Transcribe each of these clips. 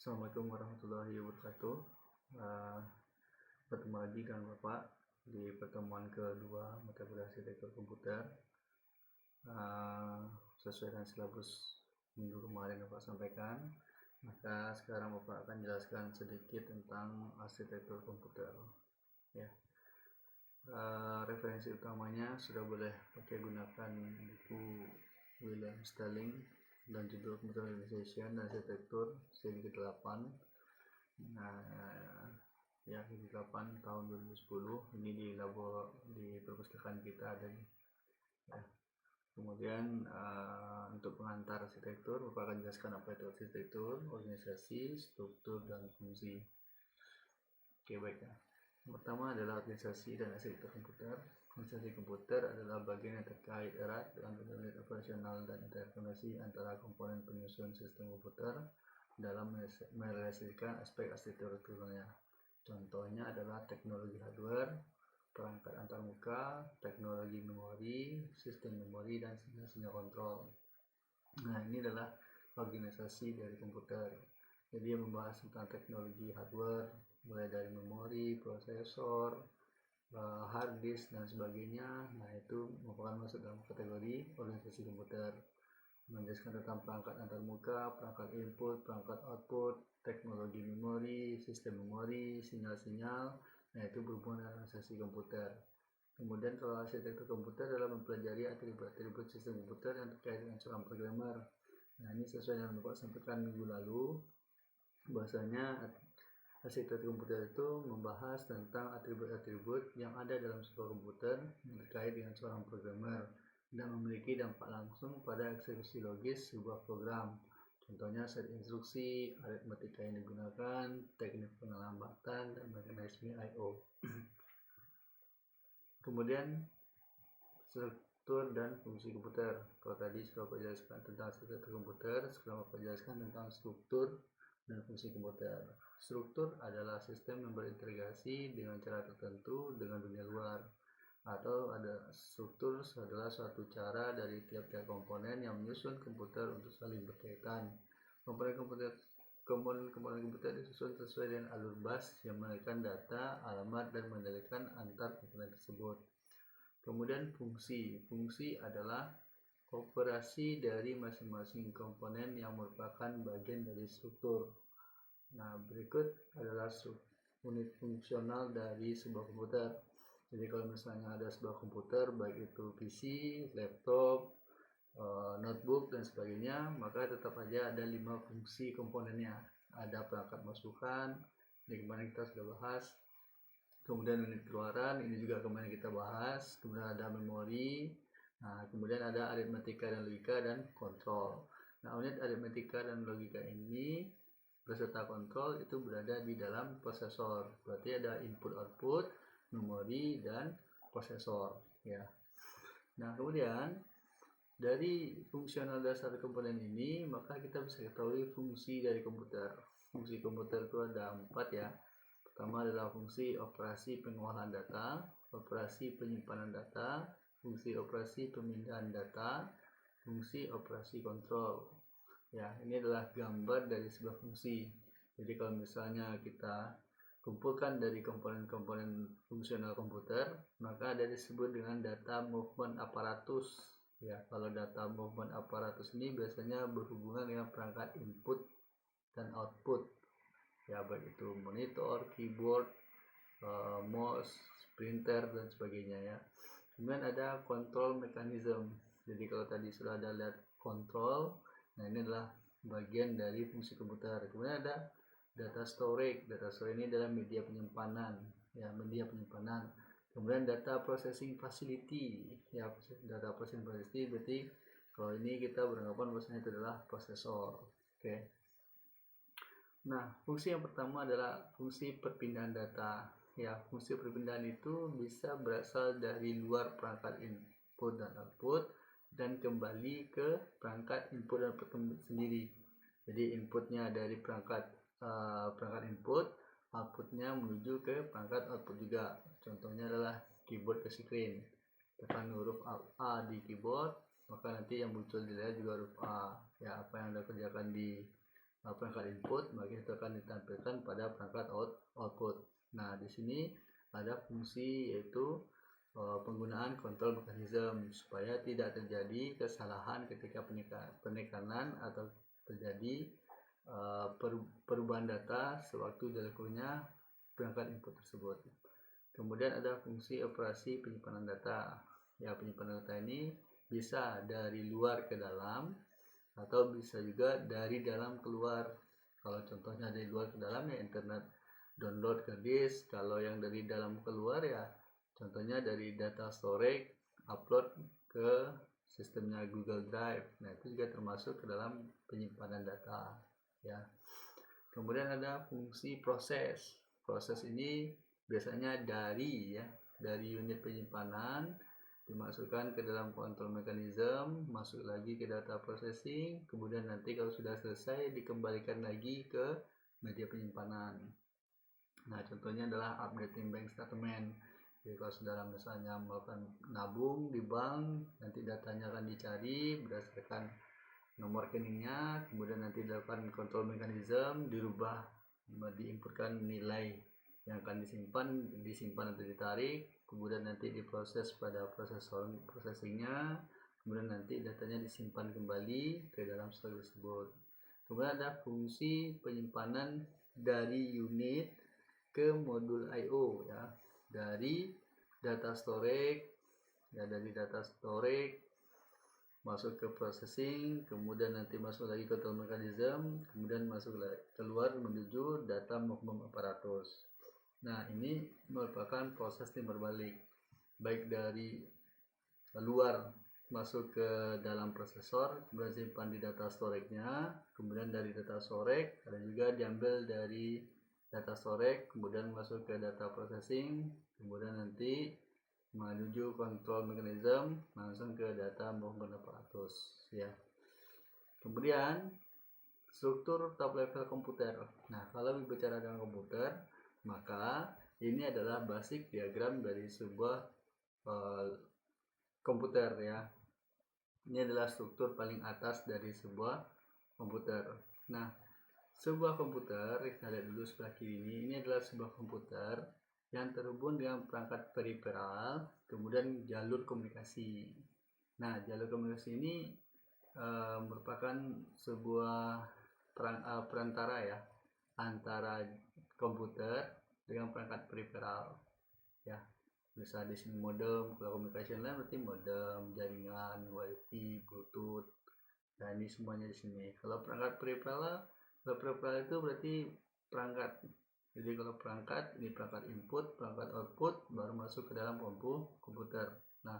Assalamualaikum warahmatullahi wabarakatuh. Bertemu lagi dengan Bapak di pertemuan kedua mata kuliah arsitektur komputer. Sesuai dengan silabus minggu kemarin Bapak sampaikan, maka sekarang Bapak akan jelaskan sedikit tentang arsitektur komputer. Ya. Referensi utamanya sudah boleh pakai gunakan buku William Sterling dan judul Computer Organization dan Arsitektur seri ke-8. Yang ke-8 tahun 2010 ini di perpustakaan kita ada nih. Ya. Kemudian untuk pengantar arsitektur, Bapak akan jelaskan apa itu arsitektur, organisasi, struktur, dan fungsi. Oke, baik ya. Yang pertama adalah organisasi dan arsitektur komputer. Organisasi komputer adalah bagian yang terkait erat dengan unit operasional dan interkoneksi antara komponen penyusun sistem komputer dalam merealisasikan aspek arsitekturnya. Contohnya adalah teknologi hardware, perangkat antarmuka, teknologi memori, sistem memori, dan sinyal kontrol. Nah, ini adalah organisasi dari komputer. Jadi yang membahas tentang teknologi hardware, mulai dari memori, prosesor, hard disk, dan sebagainya. Nah, itu merupakan masuk dalam kategori organisasi komputer. Menjelaskan tentang perangkat antarmuka, perangkat input, perangkat output, teknologi memori, sistem memori, sinyal-sinyal. Nah, itu berhubungan dengan organisasi komputer. Kemudian kalau arsitektur komputer adalah mempelajari atribut-atribut sistem komputer yang terkait dengan seorang programmer. Nah, ini sesuai dengan Bapak sampaikan minggu lalu, bahwasanya arsitektur komputer itu membahas tentang atribut-atribut yang ada dalam sebuah komputer yang terkait dengan seorang programmer dan memiliki dampak langsung pada eksekusi logis sebuah program. Contohnya set instruksi, aritmatika yang digunakan, teknik pengelambatan, dan mekanisme I/O. Kemudian struktur dan fungsi komputer. Kalau tadi sudah Bapak jelaskan tentang arsitektur komputer, sekarang Bapak jelaskan tentang struktur dan fungsi komputer. Struktur adalah sistem yang berintegrasi dengan cara tertentu dengan dunia luar, atau ada struktur adalah suatu cara dari tiap-tiap komponen yang menyusun komputer untuk saling berkaitan. Komponen komputer disusun sesuai dengan alur bus yang mengalirkan data, alamat, dan mengendalikan antar komponen tersebut. Kemudian fungsi adalah operasi dari masing-masing komponen yang merupakan bagian dari struktur. Nah, berikut adalah unit fungsional dari sebuah komputer. Jadi kalau misalnya ada sebuah komputer, baik itu PC, laptop, notebook, dan sebagainya, maka tetap saja ada 5 fungsi komponennya. Ada perangkat masukan, ini kemarin kita sudah bahas. Kemudian unit keluaran, ini juga kemarin kita bahas. Kemudian ada memori. Nah, kemudian ada aritmatika dan logika dan kontrol. Nah, unit aritmatika dan logika ini beserta kontrol itu berada di dalam prosesor. Berarti ada input-output, memori, dan prosesor. Ya. Nah, kemudian dari fungsional dasar komponen ini, maka kita bisa ketahui fungsi dari komputer. Fungsi komputer itu ada 4 ya. Pertama adalah fungsi operasi pengolahan data, operasi penyimpanan data, fungsi operasi pemindahan data, fungsi operasi kontrol. Ya, ini adalah gambar dari sebuah fungsi. Jadi kalau misalnya kita kumpulkan dari komponen-komponen fungsional komputer, maka ada disebut dengan data movement apparatus. Ya, kalau data movement apparatus ini biasanya berhubungan dengan perangkat input dan output. Ya, baik itu monitor, keyboard, mouse, printer, dan sebagainya ya. Kemudian ada control mechanism. Jadi kalau tadi sudah ada lihat control, nah ini adalah bagian dari fungsi komputer. Kemudian ada data storage. Data storage ini adalah media penyimpanan, ya, media penyimpanan. Kemudian data processing facility, ya, data processing facility berarti kalau ini kita beranggapan bahwasanya itu adalah prosesor. Oke. Nah, fungsi yang pertama adalah fungsi perpindahan data. Ya, fungsi perpindahan itu bisa berasal dari luar perangkat input dan output dan kembali ke perangkat input dan output sendiri. Jadi inputnya dari perangkat input, outputnya menuju ke perangkat output juga. Contohnya adalah keyboard ke screen. Tekan huruf A di keyboard, maka nanti yang muncul di layar juga huruf A. Ya, apa yang Anda kerjakan di perangkat input, maka itu akan ditampilkan pada perangkat output. Nah, di sini ada fungsi yaitu penggunaan kontrol mekanisme supaya tidak terjadi kesalahan ketika penekanan atau terjadi perubahan data sewaktu dilakukannya perangkat input tersebut. Kemudian ada fungsi operasi penyimpanan data. Ya, penyimpanan data ini bisa dari luar ke dalam atau bisa juga dari dalam keluar. Kalau contohnya dari luar ke dalam ya internet download ke disk. Kalau yang dari dalam keluar ya contohnya dari data storage upload ke sistemnya Google Drive. Nah, itu juga termasuk ke dalam penyimpanan data ya. Kemudian ada fungsi proses. Proses ini biasanya dari unit penyimpanan dimasukkan ke dalam kontrol mekanisme, masuk lagi ke data processing, kemudian nanti kalau sudah selesai dikembalikan lagi ke media penyimpanan. Nah, contohnya adalah updating bank statement. Jadi kalau saudara misalnya melakukan nabung di bank, nanti datanya akan dicari berdasarkan nomor rekeningnya, kemudian nanti dilakukan kontrol mekanisme, dirubah, diinputkan nilai yang akan disimpan atau ditarik, kemudian nanti diproses pada processingnya, kemudian nanti datanya disimpan kembali ke dalam storage tersebut. Kemudian ada fungsi penyimpanan dari unit ke modul I/O ya, dari data storage masuk ke processing, kemudian nanti masuk lagi ke control mechanism, kemudian masuk lagi keluar menuju data movement apparatus. Nah, ini merupakan proses timbal balik, baik dari luar masuk ke dalam prosesor, kemudian simpan di data storage-nya, kemudian dari data storage ada juga diambil dari data storage, kemudian masuk ke data processing, kemudian nanti menuju kontrol mekanisme langsung ke data movement apparatus ya. Kemudian struktur top level komputer. Nah, kalau berbicara tentang komputer, maka ini adalah basic diagram dari sebuah komputer ya. Ini adalah struktur paling atas dari sebuah komputer. Nah, sebuah komputer, kita lihat dulu sebelah kiri ini adalah sebuah komputer yang terhubung dengan perangkat peripheral, kemudian jalur komunikasi. Nah, jalur komunikasi ini merupakan sebuah perantara ya, antara komputer dengan perangkat peripheral ya. Bisa di sini modem, kalau komunikasi lain berarti modem, jaringan, wifi, bluetooth. Nah, ini semuanya di sini. Kalau perangkat peripheral itu berarti perangkat. Jadi kalau perangkat, ini perangkat input, perangkat output, baru masuk ke dalam komputer. Nah,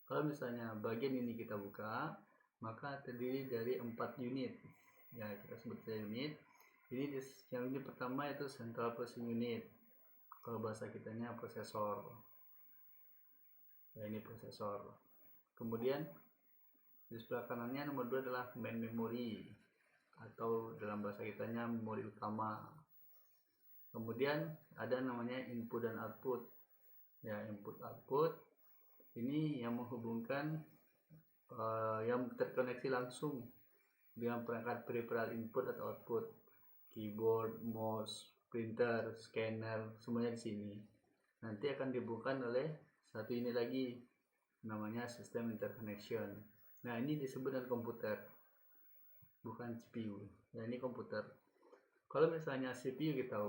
kalau misalnya bagian ini kita buka, maka terdiri dari 4 unit. Ya, kita sebut saja unit. Ini yang ini pertama itu central processing unit. Kalau bahasa kitanya prosesor. Ya, ini prosesor. Kemudian di sebelah kanannya nomor 2 adalah main memory, atau dalam bahasa kitanya memori utama. Kemudian ada namanya input dan output. Ya, input output ini yang menghubungkan yang terkoneksi langsung dengan perangkat peripheral input atau output. Keyboard, mouse, printer, scanner, semuanya di sini. Nanti akan dihubungkan oleh satu ini lagi namanya sistem interconnection. Nah, ini disebut dengan komputer, bukan CPU. Ya, ini komputer. Kalau misalnya CPU kita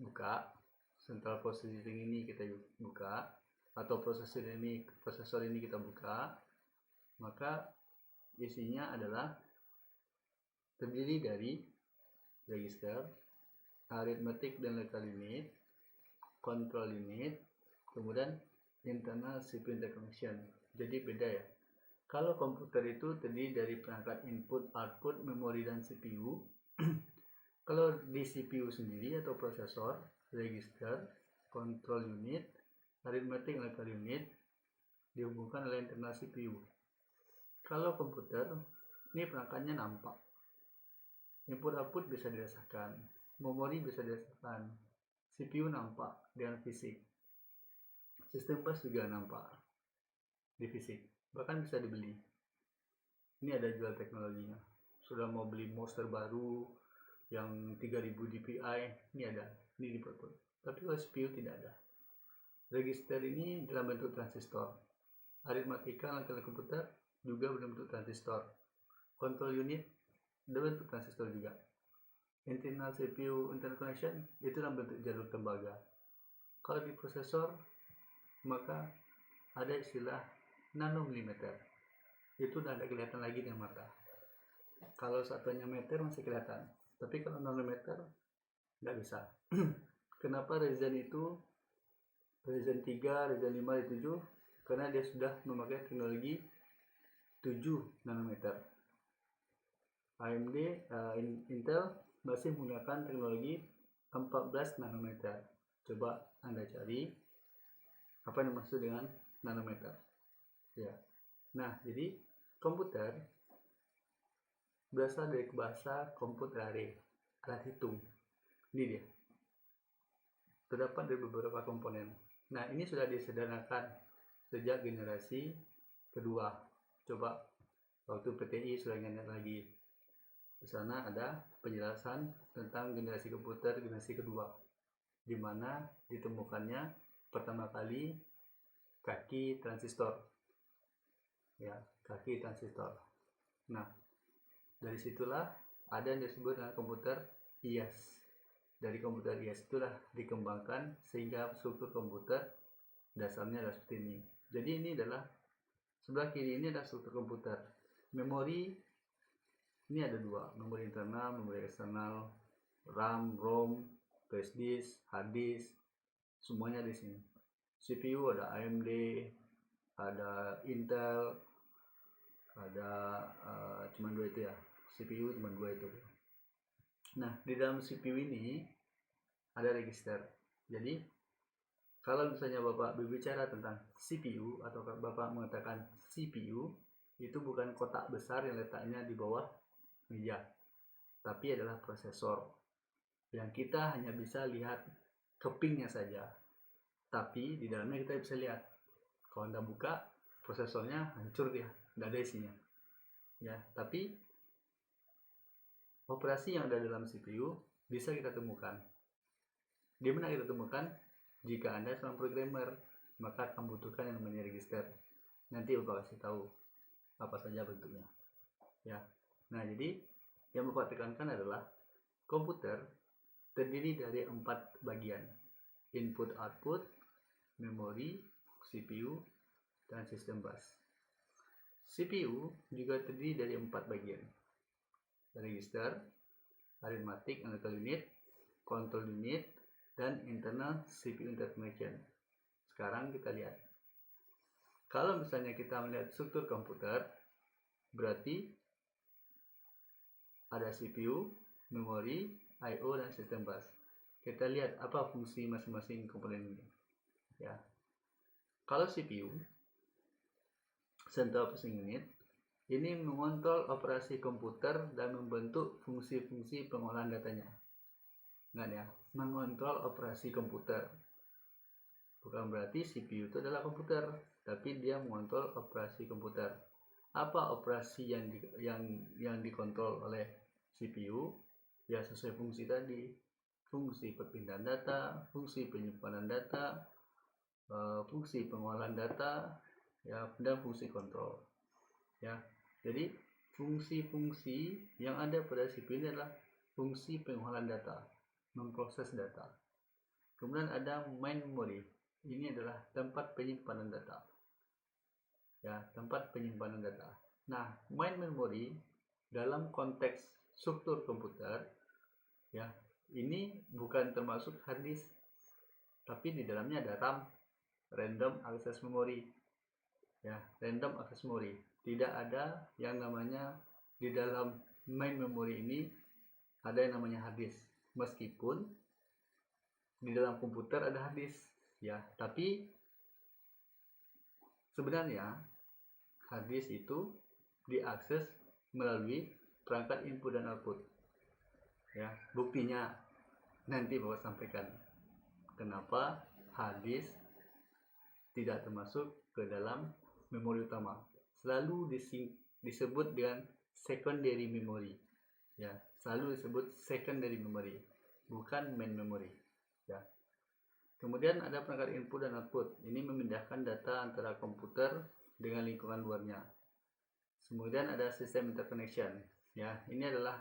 buka, central processing ini kita buka, atau prosesor ini kita buka, maka isinya adalah terdiri dari register, arithmetic dan logical unit, control unit, kemudian internal CPU interconnection. Jadi beda ya. Kalau komputer itu terdiri dari perangkat input, output, memori, dan CPU. Kalau di CPU sendiri atau prosesor, register, control unit, arithmetic, logical unit dihubungkan oleh internal CPU. Kalau komputer, ini perangkatnya nampak. Input output bisa dirasakan, memori bisa dirasakan, CPU nampak dengan fisik. Sistem bus juga nampak di fisik, bahkan bisa dibeli. Ini ada jual teknologinya. Sudah mau beli mouse terbaru, yang 3000 dpi ini ada, ini di output. Tapi kalau CPU tidak ada. Register ini dalam bentuk transistor. Aritmatika langkah komputer juga berbentuk transistor. Control unit dalam bentuk transistor juga. Internal CPU internal connection itu dalam bentuk jalur tembaga. Kalau di prosesor maka ada istilah nanomilimeter. Itu udah tidak kelihatan lagi dengan mata. Kalau satuannya meter masih kelihatan, tapi kalau nanometer nggak bisa. Kenapa Ryzen itu Ryzen 3, Ryzen 5, Ryzen 7? Karena dia sudah memakai teknologi 7 nanometer. AMD, Intel masih menggunakan teknologi 14 nanometer. Coba Anda cari apa yang dimaksud dengan nanometer. Ya. Nah, jadi komputer berasal dari bahasa computere, alat hitung. Ini dia. Terdapat dari beberapa komponen. Nah, ini sudah disederhanakan sejak generasi kedua. Coba waktu PTI sudah ingat lagi. Di sana ada penjelasan tentang generasi komputer generasi kedua, di mana ditemukannya pertama kali kaki transistor. Ya, kaki transistor. Nah, dari situlah ada yang disebut dengan komputer IAS. Dari komputer IAS itulah dikembangkan sehingga struktur komputer dasarnya adalah seperti ini. Jadi ini adalah sebelah kiri ini adalah struktur komputer. Memori ini ada dua, memori internal, memori eksternal, RAM, ROM, flash disk, hard disk, semuanya di sini. CPU ada AMD, ada Intel, ada cuma dua itu ya. CPU cuma dua itu. Nah, di dalam CPU ini ada register. Jadi kalau misalnya Bapak berbicara tentang CPU atau Bapak mengatakan CPU, itu bukan kotak besar yang letaknya di bawah meja, tapi adalah prosesor yang kita hanya bisa lihat kepingnya saja, tapi di dalamnya kita bisa lihat. Kalau Anda buka, prosesornya hancur dia, tidak ada isinya. Ya, tapi operasi yang ada dalam CPU bisa kita temukan. Di mana kita temukan? Jika Anda seorang programmer, maka akan membutuhkan yang namanya register. Nanti Bapak kasih tahu apa saja bentuknya. Ya. Nah, jadi yang Bapak tekankan adalah komputer terdiri dari 4 bagian. Input output, memori, CPU, dan sistem bus. CPU juga terdiri dari 4 bagian. Register, arithmetic analytical unit, control unit, dan internal CPU interconnection. Sekarang kita lihat. Kalau misalnya kita melihat struktur komputer, berarti ada CPU, memori, I/O, dan sistem bus. Kita lihat apa fungsi masing-masing komponen ini. Ya. Kalau CPU, Central Processing Unit, ini mengontrol operasi komputer dan membentuk fungsi-fungsi pengolahan datanya. Ingat ya, mengontrol operasi komputer. Bukan berarti CPU itu adalah komputer, tapi dia mengontrol operasi komputer. Apa operasi yang dikontrol oleh CPU? Ya sesuai fungsi tadi. Fungsi perpindahan data, fungsi penyimpanan data, fungsi pengolahan data, ya, dan fungsi kontrol. Ya. Jadi fungsi-fungsi yang ada pada CPU ini adalah fungsi pengolahan data, memproses data. Kemudian ada main memory. Ini adalah tempat penyimpanan data. Ya, tempat penyimpanan data. Nah, main memory dalam konteks struktur komputer, ya, ini bukan termasuk hard disk, tapi di dalamnya ada RAM, random access memory. Ya, random access memory. Tidak ada yang namanya di dalam main memory ini ada yang namanya hard disk. Meskipun di dalam komputer ada hard disk, ya, tapi sebenarnya hard disk itu diakses melalui perangkat input dan output. Ya, buktinya nanti Bapak sampaikan kenapa hard disk tidak termasuk ke dalam memori utama. Selalu disebut dengan secondary memory. Ya, selalu disebut secondary memory, bukan main memory. Ya. Kemudian ada perangkat input dan output. Ini memindahkan data antara komputer dengan lingkungan luarnya. Kemudian ada sistem interconnection. Ya, ini adalah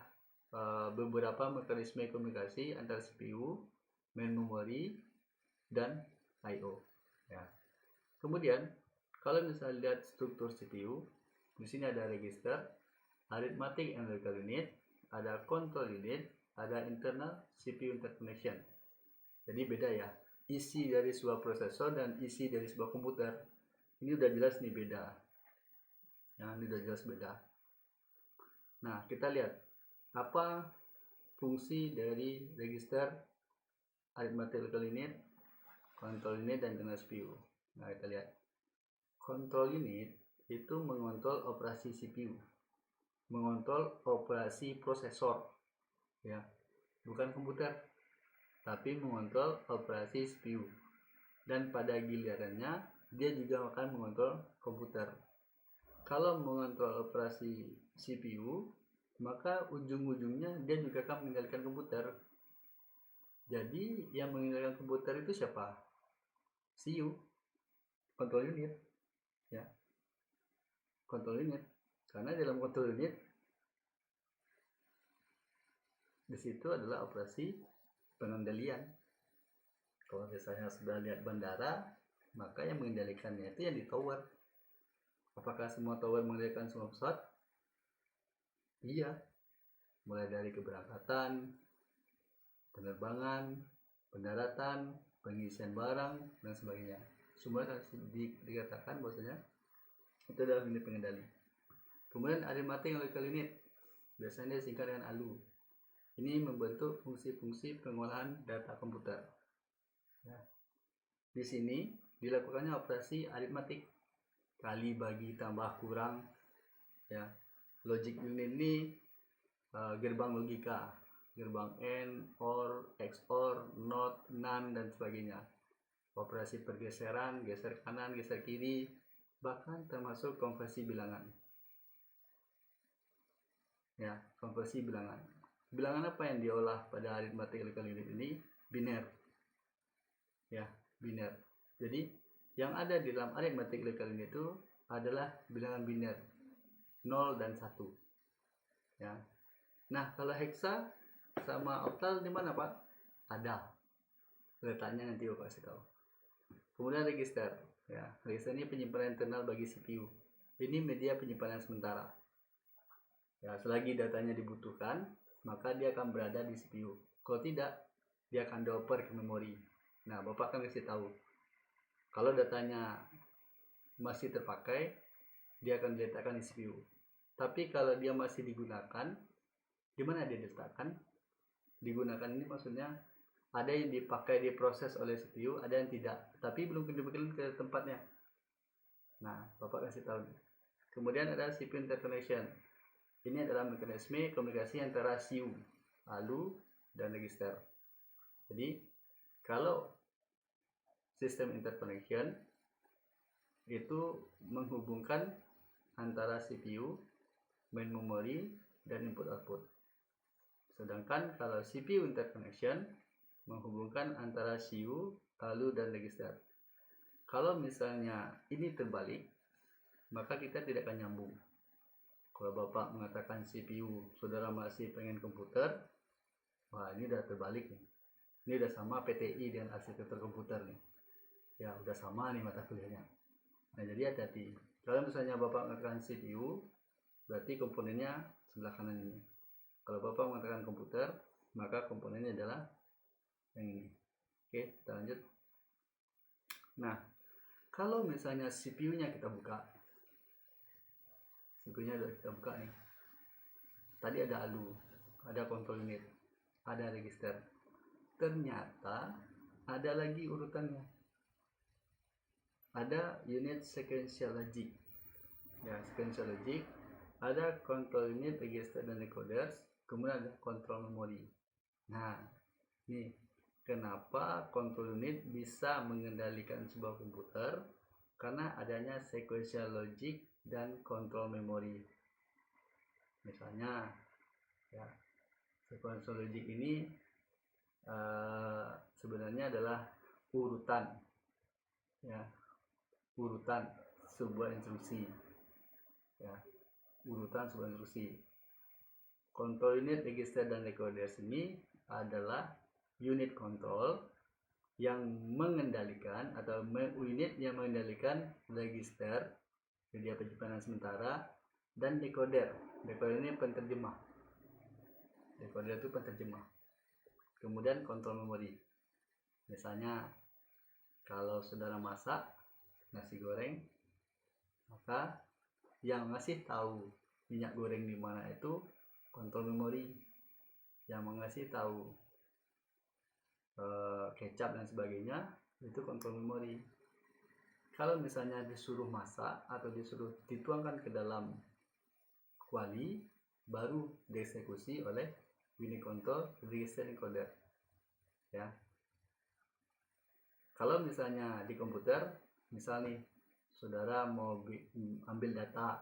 beberapa mekanisme komunikasi antara CPU, main memory, dan I/O. Ya. Kemudian kalau misalnya lihat struktur CPU, di sini ada register, arithmetic and logical unit, ada control unit, ada internal CPU interconnection. Jadi beda ya, isi dari sebuah prosesor dan isi dari sebuah komputer. Ini udah jelas nih beda. Ya, ini udah jelas beda. Nah, kita lihat apa fungsi dari register, arithmetic logical unit, control unit, dan internal CPU. Nah, kita lihat. Control unit itu mengontrol operasi CPU, mengontrol operasi prosesor, ya, bukan komputer, tapi mengontrol operasi CPU. Dan pada gilirannya dia juga akan mengontrol komputer. Kalau mengontrol operasi CPU, maka ujung-ujungnya dia juga akan mengendalikan komputer. Jadi yang mengendalikan komputer itu siapa? CPU, control unit, ya, control unit. Karena dalam control unit di situ adalah operasi pengendalian. Kalau misalnya sudah lihat bandara, maka yang mengendalikannya itu yang di tower. Apakah semua tower mengendalikan semua pesawat? Iya, mulai dari keberangkatan, penerbangan, pendaratan, pengisian barang, dan sebagainya. Semua dikatakan bahwasanya itu adalah unit pengendali. Kemudian arithmetic logical unit, biasanya disingkat dengan ALU. Ini membentuk fungsi-fungsi pengolahan data komputer. Ya. Di sini dilakukannya operasi aritmatik, kali, bagi, tambah, kurang. Ya. Logic unit ini gerbang logika, gerbang AND, OR, XOR, NOT, NAND, dan sebagainya. Operasi pergeseran, geser kanan, geser kiri, bahkan termasuk konversi bilangan. Ya, konversi bilangan. Bilangan apa yang diolah pada arithmetic logical unit ini? Biner. Ya, biner. Jadi yang ada di dalam arithmetic logical unit itu adalah bilangan biner 0 dan 1. Ya. Nah, kalau hexa sama oktal di mana, Pak? Ada. Letaknya nanti Bapak kasih tahu. Kemudian register. Ya, register ini penyimpanan internal bagi CPU. Ini media penyimpanan sementara. Ya, selagi datanya dibutuhkan, maka dia akan berada di CPU. Kalau tidak, dia akan dioper ke memori. Nah, Bapak akan kasih tahu. Kalau datanya masih terpakai, dia akan diletakkan di CPU. Tapi kalau dia masih digunakan, di mana dia diletakkan? Digunakan ini maksudnya ada yang dipakai, diproses oleh CPU, ada yang tidak, tapi belum diberikan ke tempatnya. Nah, Bapak kasih tahu. Kemudian ada CPU interconnection. Ini adalah mekanisme komunikasi antara CPU, ALU, dan register. Jadi, kalau sistem interconnection itu menghubungkan antara CPU, main memory, dan input output. Sedangkan kalau CPU interconnection menghubungkan antara CPU, ALU, dan register. Kalau misalnya ini terbalik, maka kita tidak akan nyambung. Kalau Bapak mengatakan CPU, saudara masih pengen komputer, wah ini udah terbalik nih. Ini udah sama PTI dengan arsitektur komputer nih. Ya udah sama nih mata kuliahnya. Nah jadi hati-hati. Kalau misalnya Bapak mengatakan CPU, berarti komponennya sebelah kanan ini. Kalau Bapak mengatakan komputer, maka komponennya adalah yang ini. Oke, kita lanjut. Nah, kalau misalnya CPU-nya kita buka, CPU-nya udah kita buka nih. Tadi ada ALU, ada control unit, ada register. Ternyata ada lagi urutannya. Ada unit sequential logic. Ya, sequential logic, ada control unit, register, dan recorders, kemudian ada control memory. Nah, nih kenapa control unit bisa mengendalikan sebuah komputer? Karena adanya sequential logic dan control memory. Misalnya, ya, Sequential logic ini sebenarnya adalah urutan, ya, urutan sebuah instruksi, ya, urutan sebuah instruksi. Control unit, register, dan recorders ini adalah unit control yang mengendalikan, atau unit yang mengendalikan register, jadi penyimpanan sementara, dan decoder. Decoder ini penterjemah. Decoder itu penterjemah. Kemudian kontrol memori. Misalnya kalau saudara masak nasi goreng, maka yang ngasih tahu minyak goreng di mana itu kontrol memori. Yang mengasih tahu kecap dan sebagainya itu kontrol memori. Kalau misalnya disuruh masak atau disuruh dituangkan ke dalam kuali, baru dieksekusi oleh unit control, register, encoder, ya. Kalau misalnya di komputer, misal nih saudara mau ambil data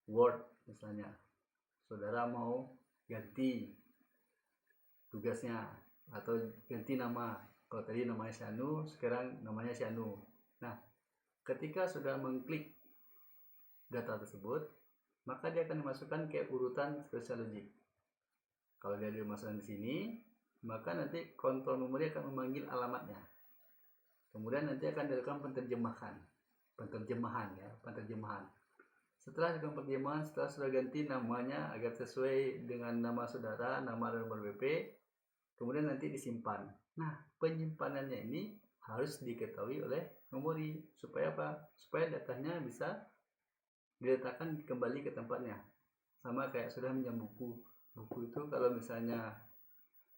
Word misalnya, saudara mau ganti tugasnya atau ganti nama. Kalau tadi namanya Syanu, sekarang namanya Syanu. Nah, ketika sudah mengklik data tersebut, maka dia akan dimasukkan ke urutan sequential logic. Kalau dia dimasukkan di sini, maka nanti kontrol memori akan memanggil alamatnya. Kemudian nanti akan dilakukan penterjemahan, ya, penterjemahan. Setelah dilakukan penterjemahan, setelah sudah ganti namanya agar sesuai dengan nama saudara, nama dan nomor BP, kemudian nanti disimpan. Nah, penyimpanannya ini harus diketahui oleh memori. Supaya apa? Supaya datanya bisa diletakkan kembali ke tempatnya. Sama kayak sudah minjam buku. Buku itu kalau misalnya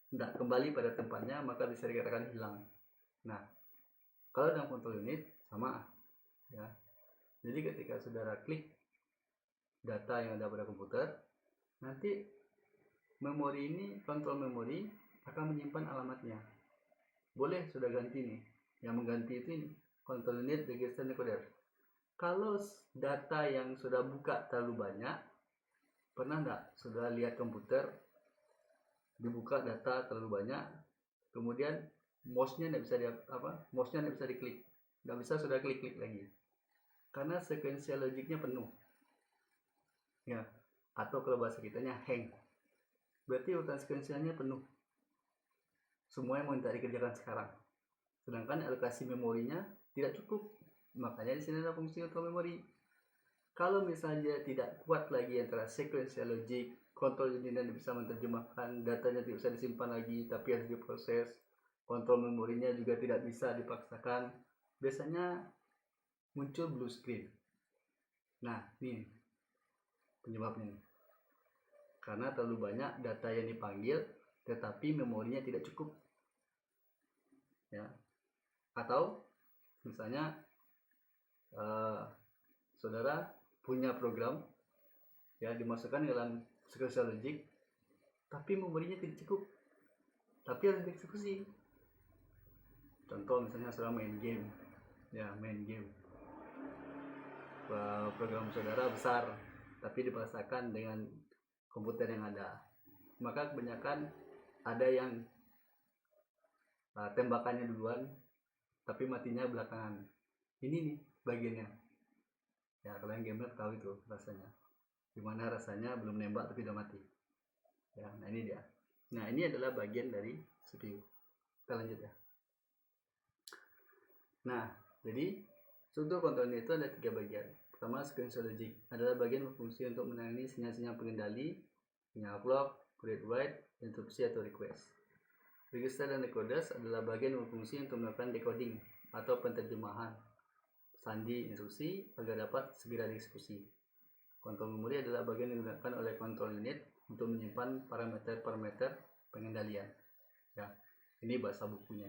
tidak kembali pada tempatnya, maka bisa dikatakan hilang. Nah, kalau dalam kontrol unit sama, ya. Jadi ketika saudara klik data yang ada pada komputer, nanti memori ini, kontrol memori akan menyimpan alamatnya. Boleh sudah ganti nih, yang mengganti itu ini kontrol unit, register, encoder. Kalau data yang sudah buka terlalu banyak, pernah nggak sudah lihat komputer dibuka data terlalu banyak, kemudian mouse-nya nggak bisa diklik, nggak bisa sudah klik lagi, karena sequential logicnya penuh, ya. Atau kalau bahasa kitanya hang, berarti urutan sequentialnya penuh, semuanya mau dikerjakan sekarang, sedangkan alokasi memorinya tidak cukup. Makanya di sini ada fungsi kontrol memori. Kalau misalnya tidak kuat lagi antara sequential logic, kontrol unit dan bisa menerjemahkan, datanya tidak bisa disimpan lagi tapi harus diproses, kontrol memorinya juga tidak bisa dipaksakan, biasanya muncul blue screen. Nah, ini penyebabnya nih. Karena terlalu banyak data yang dipanggil tetapi memorinya tidak cukup, ya. Atau misalnya saudara punya program, ya, dimasukkan dalam sequential logic tapi memorinya tidak cukup, tapi harus dieksekusi. Contoh misalnya saudara main game, ya, program saudara besar tapi dipaksakan dengan komputer yang ada, maka kebanyakan ada yang tembakannya duluan tapi matinya belakangan. Ini nih bagiannya, ya, kalian gamer tahu itu rasanya, gimana rasanya belum nembak tapi udah mati, ya. Nah, ini dia. Nah, ini adalah bagian dari CPU. Kita lanjut, ya. Nah, jadi struktur kontrol itu ada 3 bagian. Pertama, sequential logic adalah bagian berfungsi untuk menangani sinyal-sinyal pengendali, sinyal clock, read write, interupsi atau request. Register dan recorders adalah bagian berfungsi untuk melakukan decoding atau penterjemahan sandi instruksi agar dapat segera dieksekusi. Kontrol memori adalah bagian yang digunakan oleh kontrol unit untuk menyimpan parameter-parameter pengendalian, ya. Ini bahasa bukunya.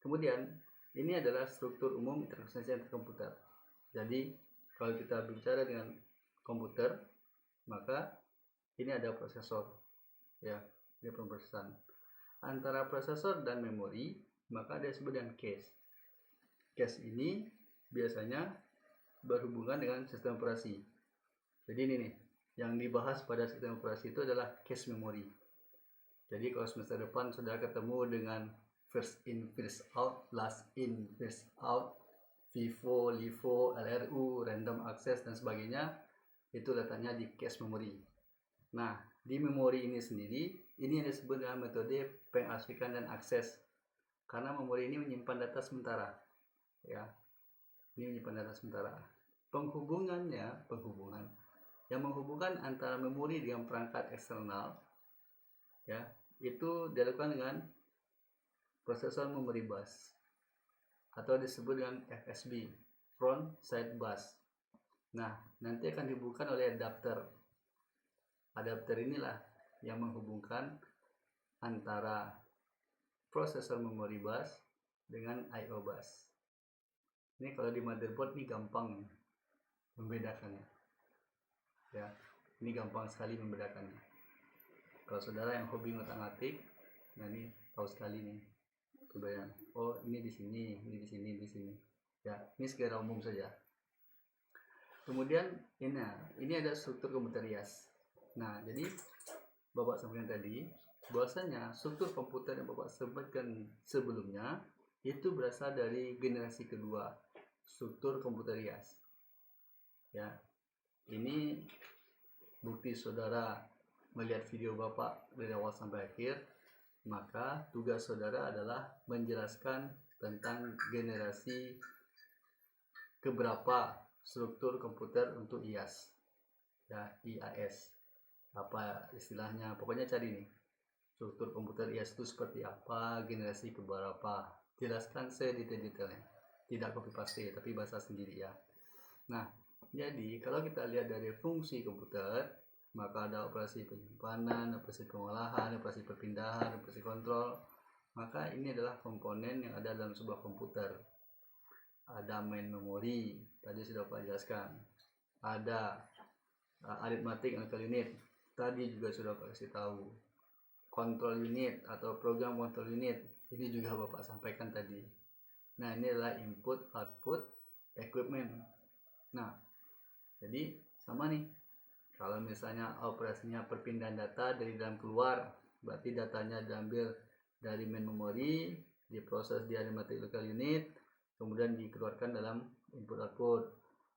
Kemudian ini adalah struktur umum interface antar komputer. Jadi kalau kita bicara dengan komputer, maka ini ada prosesor, ya, dia pemrosesan. Antara prosesor dan memori, maka ada disebut dengan cache. Cache ini biasanya berhubungan dengan sistem operasi. Jadi ini nih, yang dibahas pada sistem operasi itu adalah cache memori. Jadi kalau semester depan sudah ketemu dengan first in, first out, last in, first out, FIFO, LIFO, LRU, random access, dan sebagainya, itu letaknya di cache memory. Nah, di memori ini sendiri, ini yang disebut dengan metode pengarsikan dan akses. Karena memori ini menyimpan data sementara. Ya, ini menyimpan data sementara. Penghubungan yang menghubungkan antara memori dengan perangkat eksternal, ya, itu dilakukan dengan prosesor memory bus atau disebut dengan FSB, front side bus. Nah, nanti akan dihubungkan oleh adapter. Adapter inilah yang menghubungkan antara prosesor memory bus dengan I/O bus. Ini kalau di motherboard ini gampang membedakannya. Ya, ini gampang sekali membedakannya. Kalau saudara yang hobi ngotak-ngatik, nah ini tahu sekali nih. Kebayang. Oh, ini di sini, ini di sini, di sini. Ya, ini secara umum saja. Kemudian ini ada struktur komputer IaaS. Nah, jadi Bapak sampaikan tadi, bahwasanya struktur komputer yang Bapak sebutkan sebelumnya itu berasal dari generasi kedua, struktur komputer IaaS. Ya, ini bukti saudara melihat video Bapak dari awal sampai akhir, maka tugas saudara adalah menjelaskan tentang generasi keberapa struktur komputer untuk IaaS, ya, IaaS. Apa istilahnya, pokoknya cari nih struktur komputer IaaS itu seperti apa, generasi keberapa, jelaskan sedetail-detailnya, tidak copy paste tapi bahasa sendiri ya. Nah, jadi kalau kita lihat dari fungsi komputer, maka ada operasi penyimpanan, operasi pengolahan, operasi perpindahan, operasi kontrol. Maka ini adalah komponen yang ada dalam sebuah komputer. Ada main memori, tadi sudah Pak jelaskan. Ada arithmetic analytical unit, tadi juga sudah Pak kasih tahu. Control unit atau program control unit, ini juga Bapak sampaikan tadi. Nah, ini adalah input output equipment. Nah, jadi sama nih. Kalau misalnya operasinya perpindahan data dari dalam keluar, berarti datanya diambil dari main memory, diproses di arithmetic local unit, kemudian dikeluarkan dalam input output.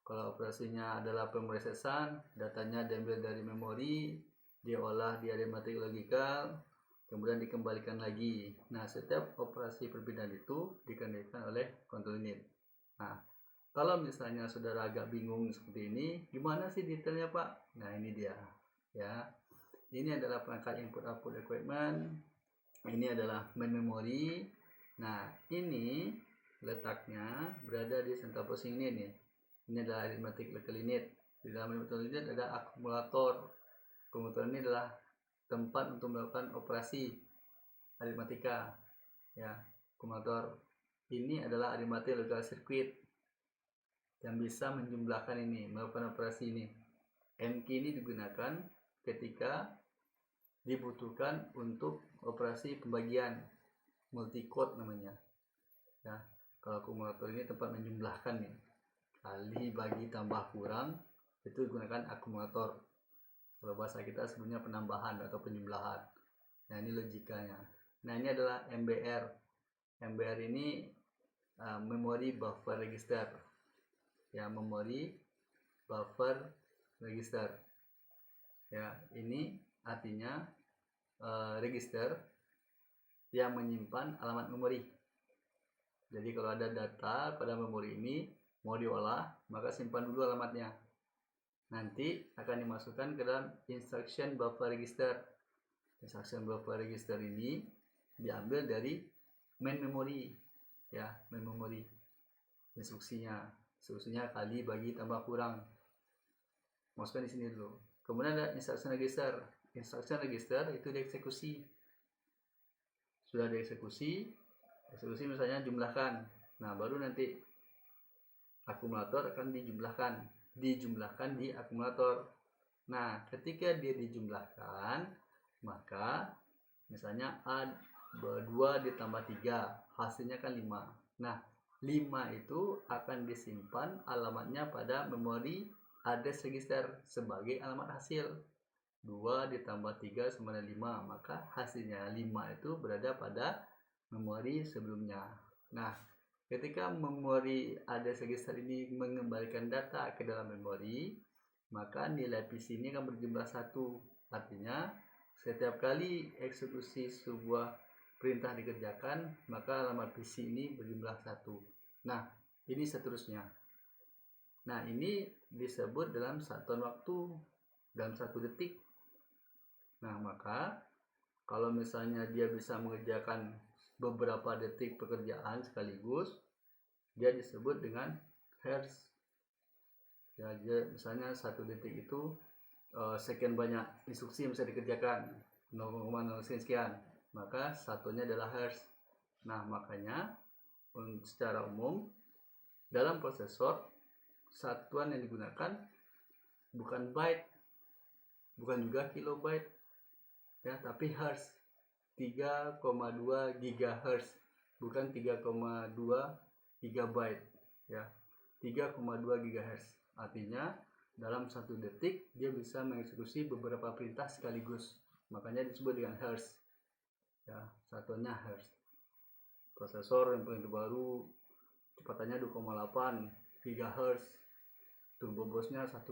Kalau operasinya adalah pemrosesan, datanya diambil dari memori, diolah di arithmetic logical, kemudian dikembalikan lagi. Nah, setiap operasi perpindahan itu dikendalikan oleh control unit. Nah, kalau misalnya saudara agak bingung seperti ini, gimana sih detailnya Pak? Nah, ini dia. Ya, ini adalah perangkat input output equipment. Ini adalah main memory. Nah, ini letaknya berada di central processing unit nih. Ini adalah arithmetic local unit. Di dalam arithmetic local unit ada akumulator. Akumulator ini adalah tempat untuk melakukan operasi aritmatika. Ya, akumulator ini adalah arithmetic local circuit yang bisa menjumlahkan ini, melakukan operasi ini. M key ini digunakan ketika dibutuhkan untuk operasi pembagian, multicode namanya. Ya, kalau akumulator ini tempat menjumlahkan nih, kali bagi tambah kurang, itu digunakan akumulator. Kalau bahasa kita sebenarnya penambahan atau penjumlahan. Nah, ini logikanya. Nah, ini adalah MBR. MBR ini memory buffer register. Ya, memory buffer register. Ya, ini artinya register yang menyimpan alamat memori. Jadi kalau ada data pada memori ini mau diolah, maka simpan dulu alamatnya. Nanti akan dimasukkan ke dalam instruction buffer register. Instruction buffer register ini diambil dari main memory. Ya, main memory. Instruksinya kali bagi tambah kurang. Masukkan di sini dulu. Kemudian ada instruction register. Instruction register itu dieksekusi. Sudah dieksekusi, eksekusi misalnya jumlahkan. Nah, baru nanti akumulator akan dijumlahkan di akumulator. Nah, ketika dia dijumlahkan, maka misalnya A2 ditambah 3, hasilnya kan 5. Nah, 5 itu akan disimpan alamatnya pada memori address register sebagai alamat hasil. 2 ditambah 3 sama dengan 5, maka hasilnya 5 itu berada pada memori sebelumnya. Nah, ketika memori ADS register ini mengembalikan data ke dalam memori, maka nilai PC ini akan berjumlah 1. Artinya, setiap kali eksekusi sebuah perintah dikerjakan, maka alamat PC ini berjumlah 1. Nah, ini seterusnya. Nah, ini disebut dalam satuan waktu, dalam 1 detik. Nah, maka kalau misalnya dia bisa mengerjakan beberapa detik pekerjaan sekaligus, dia disebut dengan hertz. Ya, misalnya 1 detik itu sekian banyak instruksi yang bisa dikerjakan, 0,0 sekian, maka satunya adalah hertz. Nah, makanya secara umum dalam prosesor satuan yang digunakan bukan byte, bukan juga kilobyte, ya, tapi hertz, 3,2 GHz, bukan 3,2 gigabyte, ya, 3,2 GHz. Artinya dalam 1 detik dia bisa mengeksekusi beberapa perintah sekaligus, makanya disebut dengan hertz, ya, satuannya hertz. Prosesor yang paling terbaru kecepatannya 2,8 GHz, turbo bosnya 1,2,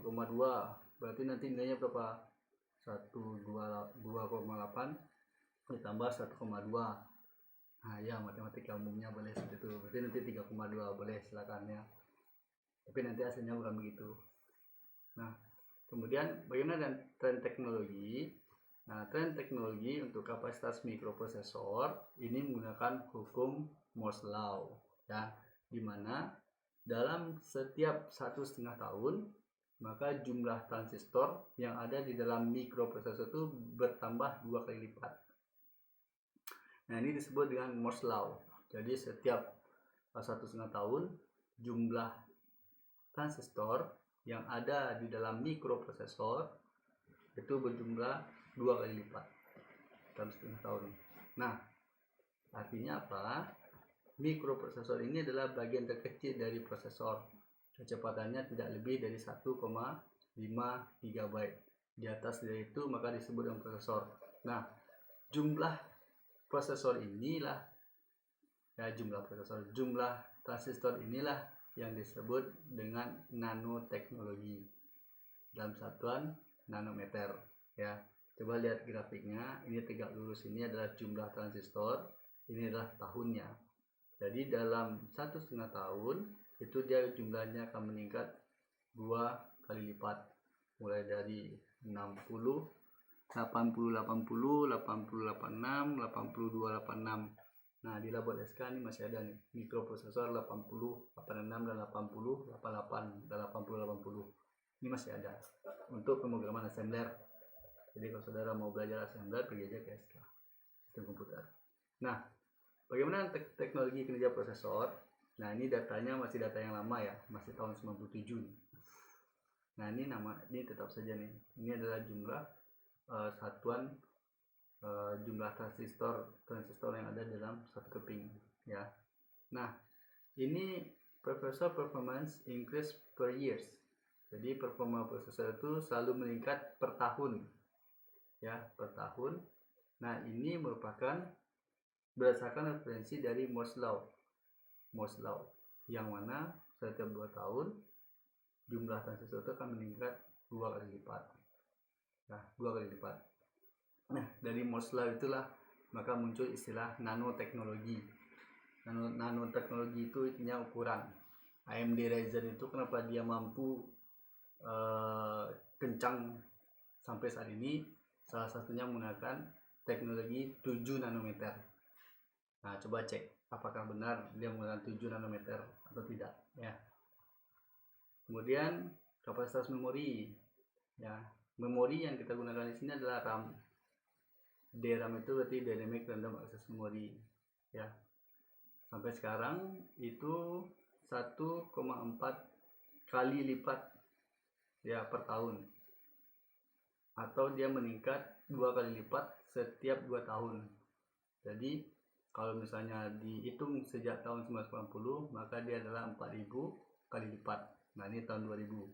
berarti nanti nilainya berapa? 2,8 ditambah 1,2. Nah, ya, matematika umumnya boleh seperti itu, berarti nanti 3,2, boleh silakan ya, tapi nanti hasilnya bukan begitu. Nah, kemudian bagaimana dengan tren teknologi? Nah, tren teknologi untuk kapasitas mikroprosesor ini menggunakan hukum Moore's Law, ya, di mana dalam setiap 1,5 tahun maka jumlah transistor yang ada di dalam mikroprosesor itu bertambah 2 kali lipat. Nah, ini disebut dengan Moore's Law. Jadi setiap 1,5 tahun jumlah transistor yang ada di dalam mikroprosesor itu berjumlah 2 kali lipat dalam 1,5 tahun. Nah, artinya apa? Mikroprosesor ini adalah bagian terkecil dari prosesor. Kecepatannya tidak lebih dari 1,5 GB. Di atas dari itu maka disebut dengan prosesor. Nah, jumlah prosesor inilah, ya, jumlah transistor inilah yang disebut dengan nanoteknologi dalam satuan nanometer, ya. Coba lihat grafiknya, ini tegak lurus, ini adalah jumlah transistor, ini adalah tahunnya. Jadi dalam 1,5 tahun itu dia jumlahnya akan meningkat 2 kali lipat, mulai dari 60, 80, 80, 80, 86, 82, 86. Nah, di Labot SK ini masih ada nih mikroprosesor 80, 86 dan 80, 88 dan 80, 80. Ini masih ada untuk pemrograman assembler. Jadi kalau saudara mau belajar assembler, pergi aja ke SK, sistem komputer. Nah, bagaimana teknologi kerja prosesor? Nah, ini datanya masih data yang lama ya, masih tahun 97. Nah, ini tetap saja nih. Ini adalah jumlah satuan jumlah transistor yang ada dalam satu keping, ya. Nah, ini processor performance increase per years. Jadi performa prosesor itu selalu meningkat per tahun, ya, per tahun. Nah, ini merupakan berdasarkan referensi dari Moore's Law, yang mana setiap 2 tahun jumlah transistor itu akan meningkat 2 kali lipat. Nah, 2 kali lipat. Nah, dari Moore's Law itulah maka muncul istilah nanoteknologi. Nanoteknologi itu intinya ukuran. AMD Ryzen itu kenapa dia mampu kencang sampai saat ini? Salah satunya menggunakan teknologi 7 nanometer. Nah, coba cek apakah benar dia menggunakan 7 nanometer atau tidak, ya. Kemudian kapasitas memori, ya. Memori yang kita gunakan di sini adalah RAM. DRAM itu berarti Dynamic Random Access Memory, ya. Sampai sekarang itu 1,4 kali lipat, ya, per tahun, atau dia meningkat 2 kali lipat setiap 2 tahun. Jadi kalau misalnya dihitung sejak tahun 1990, maka dia adalah 4.000 kali lipat. Nah, ini tahun 2000.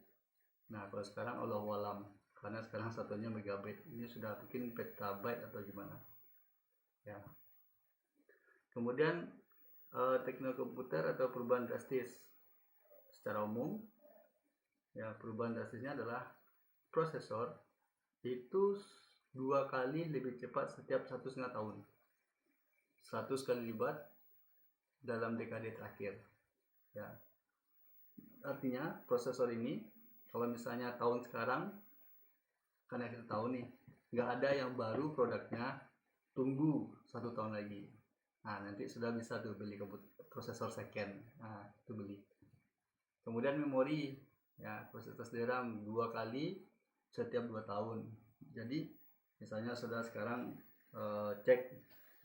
Nah, kalau sekarang Allahu alam, karena sekarang satunya megabyte, ini sudah bikin petabyte atau gimana ya. Kemudian teknologi komputer atau perubahan drastis secara umum ya, perubahan drastisnya adalah prosesor itu 2 kali lebih cepat setiap 1,5 tahun, 100 kali lipat dalam dekade terakhir ya. Artinya prosesor ini kalau misalnya tahun sekarang, karena kita tahu nih nggak ada yang baru produknya, tunggu 1 tahun lagi, nah nanti sudah bisa tuh beli prosesor second, nah itu beli. Kemudian memori ya, kapasitas DRAM 2 kali setiap 2 tahun. Jadi misalnya sudah sekarang cek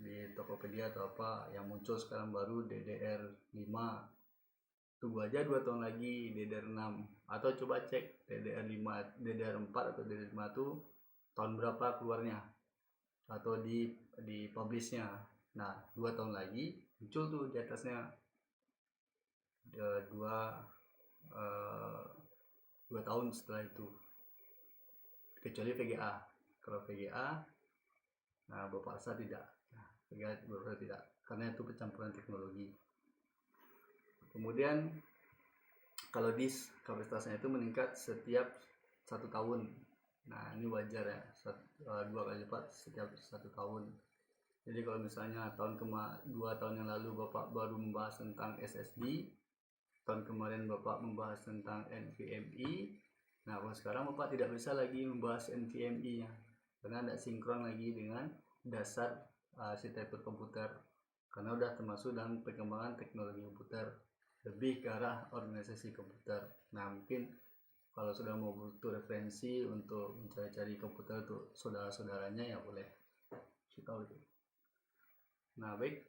di Tokopedia atau apa yang muncul sekarang baru DDR5, tunggu aja 2 tahun lagi DDR6, atau coba cek DDR5, DDR4 atau DDR5 tuh tahun berapa keluarnya atau di publishnya. Nah 2 tahun lagi muncul tuh di atasnya 2 tahun setelah itu, kecuali VGA. Kalau VGA, nah Bapak rasa tidak, nah, VGA Bapak rasa tidak, karena itu pencampuran teknologi. Kemudian kalau disk kapasitasnya itu meningkat setiap 1 tahun, nah ini wajar ya, 2 kali lipat setiap 1 tahun. Jadi kalau misalnya 2 tahun yang lalu Bapak baru membahas tentang SSD, tahun kemarin Bapak membahas tentang NVMe, nah kalau sekarang Bapak tidak bisa lagi membahas NVMe nya karena tidak sinkron lagi dengan dasar arsitektur komputer, karena sudah termasuk dalam perkembangan teknologi komputer, lebih ke arah organisasi komputer. Nah mungkin kalau sudah mau butuh referensi untuk mencari-cari komputer untuk saudara-saudaranya ya boleh kita tahu itu. Nah baik,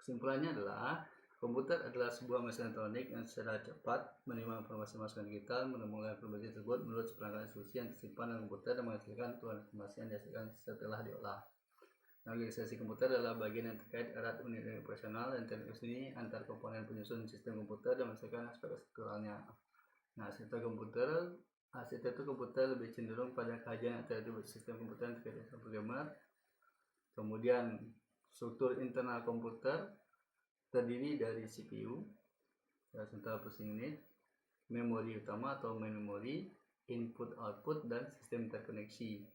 kesimpulannya adalah komputer adalah sebuah mesin elektronik yang secara cepat menerima informasi masukan digital, menemukan informasi tersebut menurut seperangkat instruksi yang tersimpan dalam komputer dan menghasilkan keluar informasi yang dihasilkan setelah diolah. Nah, organisasi komputer adalah bagian yang terkait erat unit operasional dan teknis ini antar komponen penyusun sistem komputer dan menghasilkan aspek strukturalnya. Nah, arsitektur komputer lebih cenderung pada kajian atribut sistem komputer yang terkait dengan programmer. Kemudian struktur internal komputer terdiri dari CPU, central processing unit, memori utama atau main memory, input output, dan sistem interkoneksi.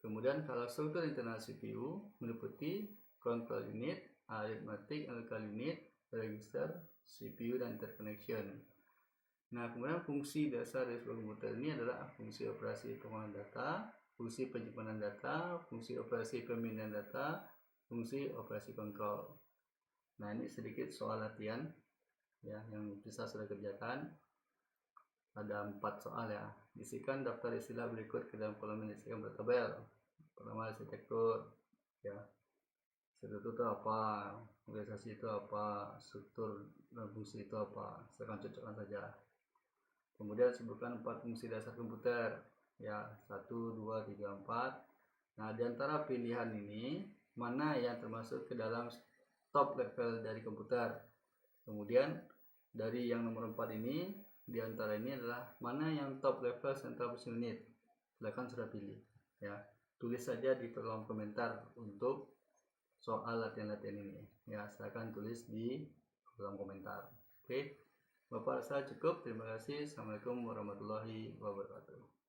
Kemudian kalau struktur internal CPU meliputi control unit, arithmetic analytical unit, register, CPU, dan interconnection. Nah, kemudian fungsi dasar dari sebuah komputer ini adalah fungsi operasi pengulangan data, fungsi penyimpanan data, fungsi operasi pemindahan data, fungsi operasi kontrol. Nah, ini sedikit soal latihan ya yang bisa sudah kerjakan. Ada 4 soal ya. Isikan daftar istilah berikut ke dalam kolom yang disediakan pada tabel. Pertama, arsitektur ya. Arsitektur itu apa? Organisasi itu apa? Struktur dan fungsi itu apa? Silakan cocokkan saja. Kemudian sebutkan 4 fungsi dasar komputer ya, 1, 2, 3, 4. Nah, di antara pilihan ini mana yang termasuk ke dalam top level dari komputer? Kemudian dari yang nomor 4 ini, di antara ini adalah mana yang top level central processing unit? Silakan sudah pilih ya. Tulis saja di kolom komentar untuk soal latihan-latihan ini ya, silakan tulis di kolom komentar. Oke, Bapak rasa cukup. Terima kasih. Assalamualaikum warahmatullahi wabarakatuh.